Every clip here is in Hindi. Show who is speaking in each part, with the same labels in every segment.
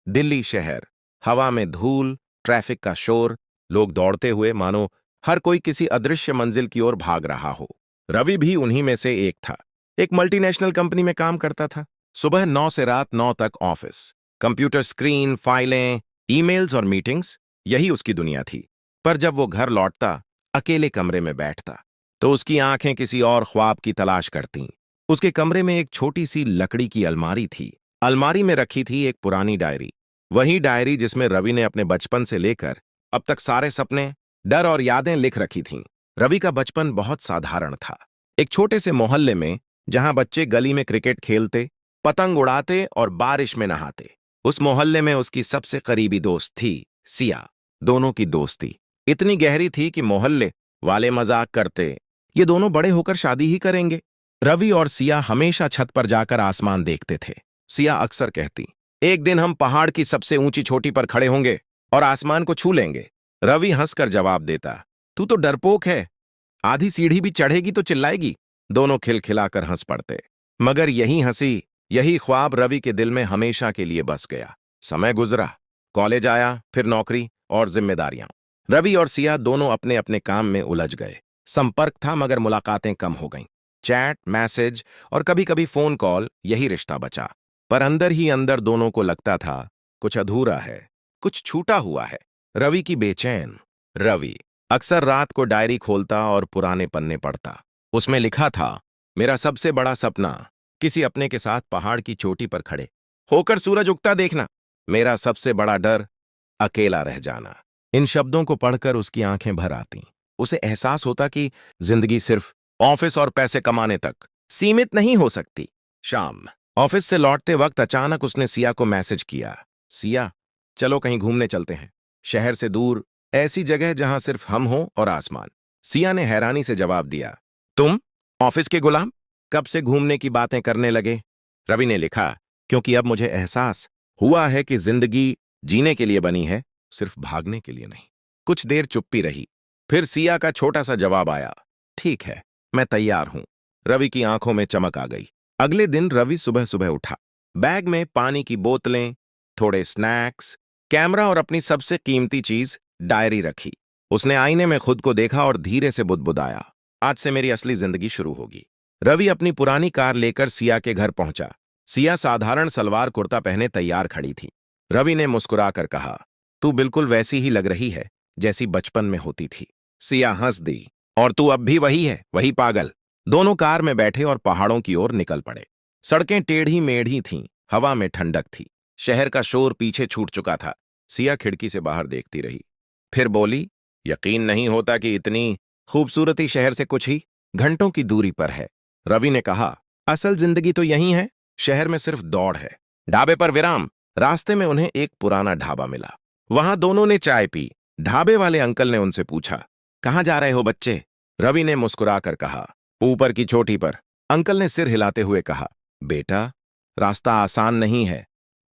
Speaker 1: दिल्ली शहर, हवा में धूल, ट्रैफिक का शोर, लोग दौड़ते हुए मानो हर कोई किसी अदृश्य मंजिल की ओर भाग रहा हो। रवि भी उन्हीं में से एक था। एक मल्टीनेशनल कंपनी में काम करता था। सुबह 9 से रात 9 तक ऑफिस, कंप्यूटर स्क्रीन, फाइलें, ईमेल्स और मीटिंग्स, यही उसकी दुनिया थी। पर जब वो घर लौटता, अकेले कमरे में बैठता, तो उसकी आंखें किसी और ख्वाब की तलाश करतीं। उसके कमरे में एक छोटी सी लकड़ी की अलमारी थी। अलमारी में रखी थी एक पुरानी डायरी, वही डायरी जिसमें रवि ने अपने बचपन से लेकर अब तक सारे सपने, डर और यादें लिख रखी थीं। रवि का बचपन बहुत साधारण था। एक छोटे से मोहल्ले में, जहां बच्चे गली में क्रिकेट खेलते, पतंग उड़ाते और बारिश में नहाते। उस मोहल्ले में उसकी सबसे करीबी दोस्त थी सिया। दोनों की दोस्ती इतनी गहरी थी कि मोहल्ले वाले मजाक करते, ये दोनों बड़े होकर शादी ही करेंगे। रवि और सिया हमेशा छत पर जाकर आसमान देखते थे। सिया अक्सर कहती, एक दिन हम पहाड़ की सबसे ऊंची चोटी पर खड़े होंगे और आसमान को छू लेंगे। रवि हंसकर जवाब देता, तू तो डरपोक है, आधी सीढ़ी भी चढ़ेगी तो चिल्लाएगी। दोनों खिलखिलाकर हंस पड़ते। मगर यही हंसी, यही ख्वाब रवि के दिल में हमेशा के लिए बस गया। समय गुजरा, कॉलेज आया, फिर नौकरी और जिम्मेदारियां। रवि और सिया दोनों अपने अपने काम में उलझ गए। संपर्क था मगर मुलाकातें कम हो गईं। चैट, मैसेज और कभी कभी फोन कॉल, यही रिश्ता बचा। पर अंदर ही अंदर दोनों को लगता था कुछ अधूरा है, कुछ छूटा हुआ है। रवि की बेचैन। रवि अक्सर रात को डायरी खोलता और पुराने पन्ने पढ़ता। उसमें लिखा था, मेरा सबसे बड़ा सपना किसी अपने के साथ पहाड़ की चोटी पर खड़े होकर सूरज उगता देखना। मेरा सबसे बड़ा डर अकेला रह जाना। इन शब्दों को पढ़कर उसकी आंखें भर आतीं। उसे एहसास होता कि जिंदगी सिर्फ ऑफिस और पैसे कमाने तक सीमित नहीं हो सकती। शाम, ऑफिस से लौटते वक्त अचानक उसने सिया को मैसेज किया, सिया, चलो कहीं घूमने चलते हैं, शहर से दूर, ऐसी जगह जहां सिर्फ हम हों और आसमान। सिया ने हैरानी से जवाब दिया, तुम ऑफिस के गुलाम, कब से घूमने की बातें करने लगे? रवि ने लिखा, क्योंकि अब मुझे एहसास हुआ है कि जिंदगी जीने के लिए बनी है, सिर्फ भागने के लिए नहीं। कुछ देर चुप्पी रही, फिर सिया का छोटा सा जवाब आया, ठीक है, मैं तैयार हूं। रवि की आंखों में चमक आ गई। अगले दिन रवि सुबह सुबह उठा। बैग में पानी की बोतलें, थोड़े स्नैक्स, कैमरा और अपनी सबसे कीमती चीज, डायरी रखी। उसने आईने में खुद को देखा और धीरे से बुदबुदाया, आज से मेरी असली जिंदगी शुरू होगी। रवि अपनी पुरानी कार लेकर सिया के घर पहुंचा। सिया साधारण सलवार कुर्ता पहने तैयार खड़ी थी। रवि ने मुस्कुराकर कहा, तू बिल्कुल वैसी ही लग रही है जैसी बचपन में होती थी। सिया हंस दी, और तू अब भी वही है, वही पागल। दोनों कार में बैठे और पहाड़ों की ओर निकल पड़े। सड़कें टेढ़ी मेढ़ी थीं, हवा में ठंडक थी, शहर का शोर पीछे छूट चुका था। सिया खिड़की से बाहर देखती रही, फिर बोली, यकीन नहीं होता कि इतनी खूबसूरती शहर से कुछ ही घंटों की दूरी पर है। रवि ने कहा, असल जिंदगी तो यही है, शहर में सिर्फ दौड़ है। ढाबे पर विराम। रास्ते में उन्हें एक पुराना ढाबा मिला। वहां दोनों ने चाय पी। ढाबे वाले अंकल ने उनसे पूछा, कहां जा रहे हो बच्चे? रवि ने मुस्कुराकर कहा, ऊपर की चोटी पर। अंकल ने सिर हिलाते हुए कहा, बेटा, रास्ता आसान नहीं है,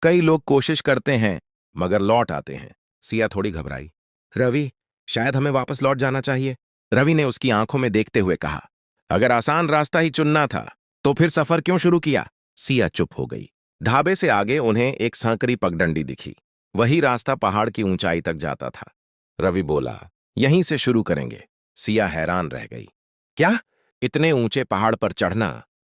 Speaker 1: कई लोग कोशिश करते हैं मगर लौट आते हैं। सिया थोड़ी घबराई, रवि, शायद हमें वापस लौट जाना चाहिए। रवि ने उसकी आंखों में देखते हुए कहा, अगर आसान रास्ता ही चुनना था तो फिर सफर क्यों शुरू किया? सिया चुप हो गई। ढाबे से आगे उन्हें एक सांकरी पगडंडी दिखी। वही रास्ता पहाड़ की ऊंचाई तक जाता था। रवि बोला, यहीं से शुरू करेंगे। सिया हैरान रह गई, क्या, इतने ऊंचे पहाड़ पर चढ़ना?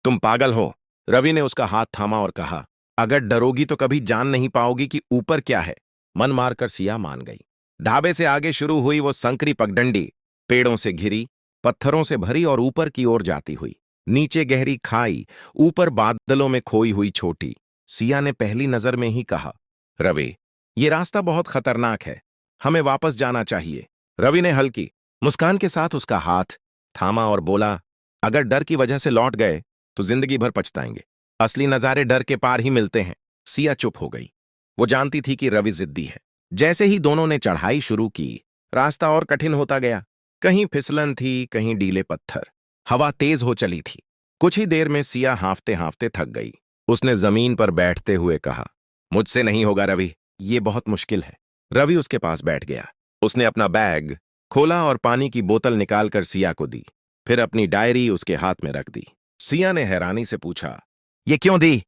Speaker 1: तुम पागल हो। रवि ने उसका हाथ थामा और कहा, अगर डरोगी तो कभी जान नहीं पाओगी कि ऊपर क्या है। मन मारकर सिया मान गई। ढाबे से आगे शुरू हुई वो संकरी पगडंडी, पेड़ों से घिरी, पत्थरों से भरी और ऊपर की ओर जाती हुई। नीचे गहरी खाई, ऊपर बादलों में खोई हुई छोटी। सिया ने पहली नजर में ही कहा, रवि, ये रास्ता बहुत खतरनाक है, हमें वापस जाना चाहिए। रवि ने हल्की मुस्कान के साथ उसका हाथ थामा और बोला, अगर डर की वजह से लौट गए तो जिंदगी भर पछताएंगे। असली नजारे डर के पार ही मिलते हैं। सिया चुप हो गई। वो जानती थी कि रवि जिद्दी है। जैसे ही दोनों ने चढ़ाई शुरू की, रास्ता और कठिन होता गया। कहीं फिसलन थी, कहीं डीले पत्थर। हवा तेज हो चली थी। कुछ ही देर में सिया हांफते हांफते थक गई। उसने जमीन पर बैठते हुए कहा, मुझसे नहीं होगा रवि, ये बहुत मुश्किल है। रवि उसके पास बैठ गया। उसने अपना बैग खोला और पानी की बोतल निकालकर सिया को दी, फिर अपनी डायरी उसके हाथ में रख दी। सिया ने हैरानी से पूछा, ये क्यों दी?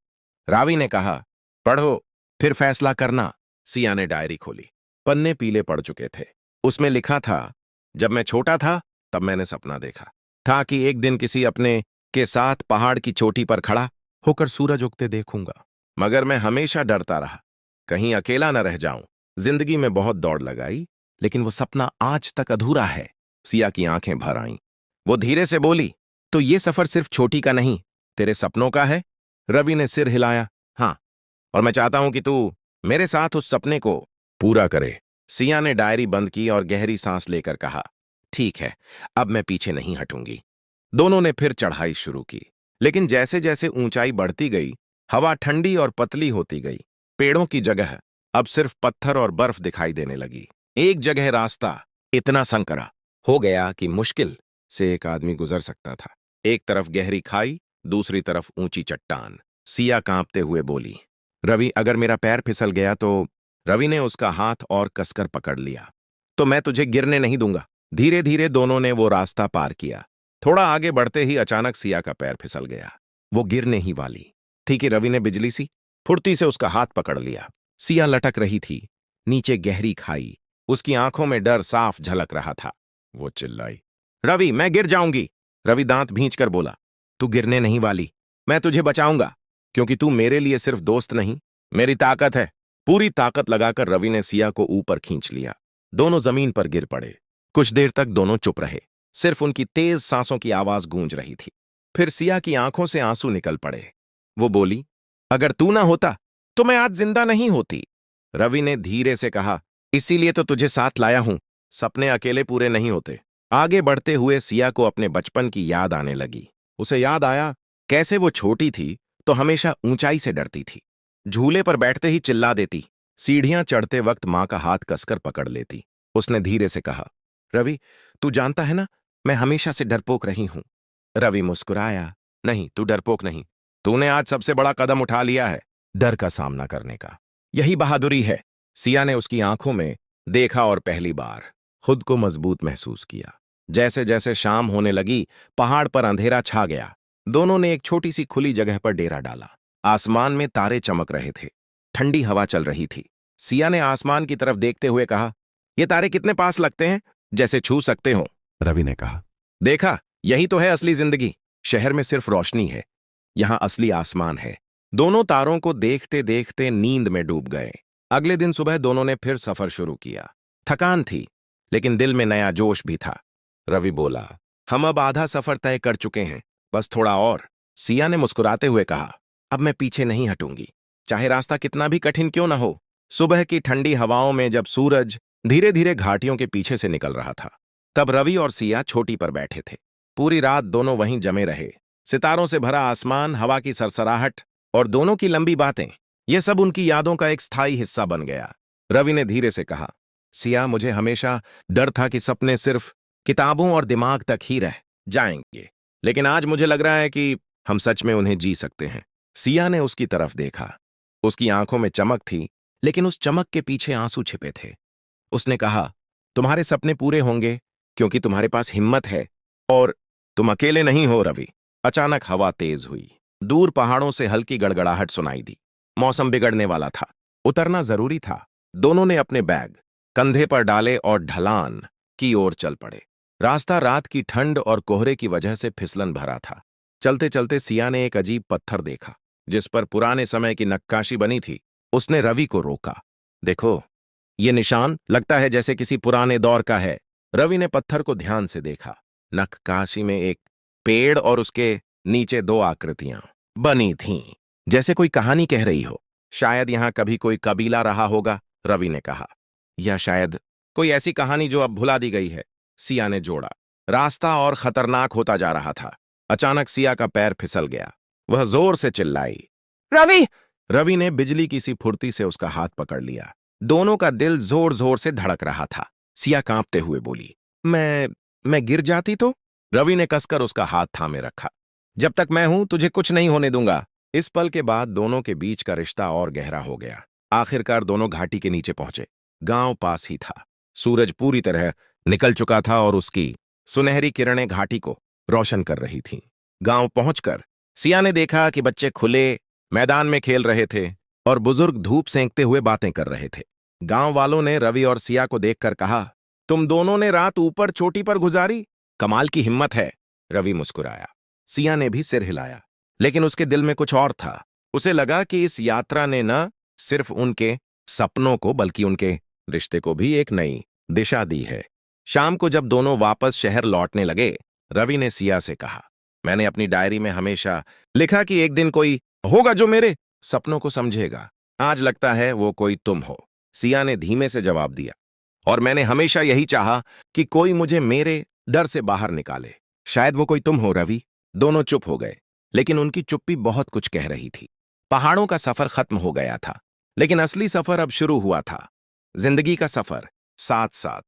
Speaker 1: रावी ने कहा, पढ़ो, फिर फैसला करना। सिया ने डायरी खोली। पन्ने पीले पड़ चुके थे। उसमें लिखा था, जब मैं छोटा था तब मैंने सपना देखा था कि एक दिन किसी अपने के साथ पहाड़ की चोटी पर खड़ा होकर सूरज उगते देखूंगा, मगर मैं हमेशा डरता रहा, कहीं अकेला न रह जाऊं। जिंदगी में बहुत दौड़ लगाई, लेकिन वो सपना आज तक अधूरा है। सिया की आंखें भर आईं। वो धीरे से बोली, तो ये सफर सिर्फ छोटी का नहीं, तेरे सपनों का है? रवि ने सिर हिलाया। हाँ, और मैं चाहता हूं कि तू मेरे साथ उस सपने को पूरा करे। सिया ने डायरी बंद की और गहरी सांस लेकर कहा, ठीक है, अब मैं पीछे नहीं हटूंगी। दोनों ने फिर चढ़ाई शुरू की, लेकिन जैसे जैसे ऊंचाई बढ़ती गई, हवा ठंडी और पतली होती गई। पेड़ों की जगह अब सिर्फ पत्थर और बर्फ दिखाई देने लगी। एक जगह रास्ता इतना संकरा हो गया कि मुश्किल से एक आदमी गुजर सकता था। एक तरफ गहरी खाई, दूसरी तरफ ऊंची चट्टान। सिया कांपते हुए बोली, रवि, अगर मेरा पैर फिसल गया तो? रवि ने उसका हाथ और कसकर पकड़ लिया। तो मैं तुझे गिरने नहीं दूंगा। धीरे धीरे दोनों ने वो रास्ता पार किया। थोड़ा आगे बढ़ते ही अचानक सिया का पैर फिसल गया। वो गिरने ही वाली थी कि रवि ने बिजली सी फुर्ती से उसका हाथ पकड़ लिया। सिया लटक रही थी। नीचे गहरी खाई। उसकी आंखों में डर साफ झलक रहा था। वो चिल्लाई, रवि, मैं गिर जाऊंगी। रवि दांत भींचकर बोला, तू गिरने नहीं वाली। मैं तुझे बचाऊंगा, क्योंकि तू मेरे लिए सिर्फ दोस्त नहीं, मेरी ताकत है। पूरी ताकत लगाकर रवि ने सिया को ऊपर खींच लिया। दोनों जमीन पर गिर पड़े। कुछ देर तक दोनों चुप रहे। सिर्फ उनकी तेज सांसों की आवाज गूंज रही थी। फिर सिया की आंखों से आंसू निकल पड़े। वो बोली, अगर तू ना होता तो मैं आज जिंदा नहीं होती। रवि ने धीरे से कहा, इसीलिए तो तुझे साथ लाया हूं। सपने अकेले पूरे नहीं होते। आगे बढ़ते हुए सिया को अपने बचपन की याद आने लगी। उसे याद आया कैसे वो छोटी थी तो हमेशा ऊंचाई से डरती थी। झूले पर बैठते ही चिल्ला देती। सीढ़ियां चढ़ते वक्त मां का हाथ कसकर पकड़ लेती। उसने धीरे से कहा, रवि, तू जानता है ना, मैं हमेशा से डरपोक रही हूं। रवि मुस्कुराया, नहीं, तू डरपोक नहीं। तूने आज सबसे बड़ा कदम उठा लिया है, डर का सामना करने का। यही बहादुरी है। सिया ने उसकी आंखों में देखा और पहली बार खुद को मजबूत महसूस किया। जैसे जैसे शाम होने लगी, पहाड़ पर अंधेरा छा गया। दोनों ने एक छोटी सी खुली जगह पर डेरा डाला। आसमान में तारे चमक रहे थे। ठंडी हवा चल रही थी। सिया ने आसमान की तरफ देखते हुए कहा, ये तारे कितने पास लगते हैं, जैसे छू सकते हो। रवि ने कहा, देखा, यही तो है असली जिंदगी। शहर में सिर्फ रोशनी है, यहां असली आसमान है। दोनों तारों को देखते देखते नींद में डूब गए। अगले दिन सुबह दोनों ने फिर सफर शुरू किया। थकान थी, लेकिन दिल में नया जोश भी था। रवि बोला, हम अब आधा सफर तय कर चुके हैं, बस थोड़ा और। सिया ने मुस्कुराते हुए कहा, अब मैं पीछे नहीं हटूंगी, चाहे रास्ता कितना भी कठिन क्यों न हो। सुबह की ठंडी हवाओं में जब सूरज धीरे धीरे घाटियों के पीछे से निकल रहा था, तब रवि और सिया छोटी पर बैठे थे। पूरी रात दोनों वहीं जमे रहे। सितारों से भरा आसमान, हवा की सरसराहट और दोनों की लंबी बातें, ये सब उनकी यादों का एक स्थायी हिस्सा बन गया। रवि ने धीरे से कहा, सिया, मुझे हमेशा डर था कि सपने सिर्फ किताबों और दिमाग तक ही रह जाएंगे, लेकिन आज मुझे लग रहा है कि हम सच में उन्हें जी सकते हैं। सिया ने उसकी तरफ देखा। उसकी आंखों में चमक थी, लेकिन उस चमक के पीछे आंसू छिपे थे। उसने कहा, तुम्हारे सपने पूरे होंगे क्योंकि तुम्हारे पास हिम्मत है, और तुम अकेले नहीं हो रवि। अचानक हवा तेज हुई। दूर पहाड़ों से हल्की गड़गड़ाहट सुनाई दी। मौसम बिगड़ने वाला था। उतरना जरूरी था। दोनों ने अपने बैग कंधे पर डाले और ढलान की ओर चल पड़े। रास्ता रात की ठंड और कोहरे की वजह से फिसलन भरा था। चलते चलते सिया ने एक अजीब पत्थर देखा, जिस पर पुराने समय की नक्काशी बनी थी। उसने रवि को रोका। देखो, ये निशान लगता है जैसे किसी पुराने दौर का है। रवि ने पत्थर को ध्यान से देखा। नक्काशी में एक पेड़ और उसके नीचे दो आकृतियां बनी थीं, जैसे कोई कहानी कह रही हो। शायद यहां कभी कोई कबीला रहा होगा, रवि ने कहा। या शायद कोई ऐसी कहानी जो अब भुला दी गई है, सिया ने जोड़ा। रास्ता और खतरनाक होता जा रहा था। अचानक सिया का पैर फिसल गया। वह जोर से चिल्लाई, रवि! रवि ने बिजली की सी फुर्ती से उसका हाथ पकड़ लिया। दोनों का दिल जोर जोर से धड़क रहा था। सिया कांपते हुए बोली, मैं गिर जाती तो? रवि ने कसकर उसका हाथ थामे रखा। जब तक मैं हूं, तुझे कुछ नहीं होने दूंगा। इस पल के बाद दोनों के बीच का रिश्ता और गहरा हो गया। आखिरकार दोनों घाटी के नीचे पहुंचे। गांव पास ही था। सूरज पूरी तरह निकल चुका था और उसकी सुनहरी किरणें घाटी को रोशन कर रही थीं। गांव पहुंचकर सिया ने देखा कि बच्चे खुले मैदान में खेल रहे थे और बुजुर्ग धूप सेंकते हुए बातें कर रहे थे। गांव वालों ने रवि और सिया को देखकर कहा, तुम दोनों ने रात ऊपर चोटी पर गुजारी? कमाल की हिम्मत है। रवि मुस्कुराया। सिया ने भी सिर हिलाया, लेकिन उसके दिल में कुछ और था। उसे लगा कि इस यात्रा ने न सिर्फ उनके सपनों को बल्कि उनके रिश्ते को भी एक नई दिशा दी है। शाम को जब दोनों वापस शहर लौटने लगे, रवि ने सिया से कहा, मैंने अपनी डायरी में हमेशा लिखा कि एक दिन कोई होगा जो मेरे सपनों को समझेगा। आज लगता है वो कोई तुम हो। सिया ने धीमे से जवाब दिया, और मैंने हमेशा यही चाहा कि कोई मुझे मेरे डर से बाहर निकाले। शायद वो कोई तुम हो रवि। दोनों चुप हो गए, लेकिन उनकी चुप्पी बहुत कुछ कह रही थी। पहाड़ों का सफर खत्म हो गया था, लेकिन असली सफर अब शुरू हुआ था। जिंदगी का सफर, साथ साथ।